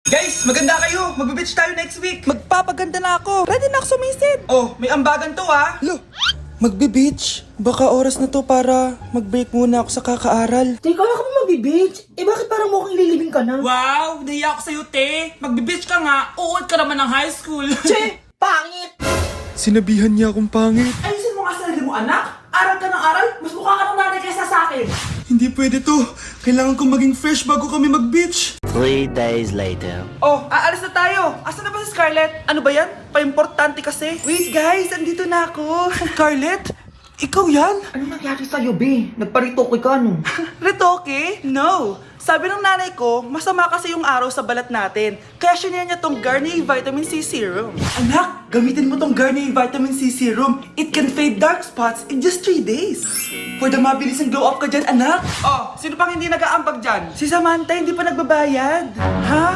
Guys, maganda kayo. Magbe-beach tayo next week. Magpapaganda na ako. Ready na ako sumisid. Oh, may ambagan to ah. Lo, magbe-beach. Baka oras na to para mag-break muna ako sa kakaaral. Teka, wala ka ba magbe-beach? Eh bakit parang mukhang lilibing ka na? Wow, nahiya ako sa'yo, te. Magbe-beach ka nga. Uod ka naman ng high school. Che! Pangit! Sinabihan niya akong pangit. Ayusin mo nga sarili mo, anak. Aral ka ng aral. Mas mukha ka ng nanay kaysa sa akin. Hindi pwede to. Kailangan kong maging fresh bago kami mag-beach. 3 days later. Oh, aalis na tayo. Asa na ba si Scarlett? Ano ba yan? Pa-importante kasi. Wait guys, andito na ako. Scarlett? Ikaw yan? Ano nangyari sa'yo, be? Nagparitoke ka, no? Retoke? No. Sabi ng nanay ko, masama kasi yung araw sa balat natin. Kaya sinaya niya tong Garnier Vitamin C Serum. Anak, gamitin mo tong Garnier Vitamin C Serum. It can fade dark spots in just 3 days. For the mabilis and glow up ka dyan, anak. Oh, sino pang hindi nag-aambag dyan? Si Samantha hindi pa nagbabayad. Ha?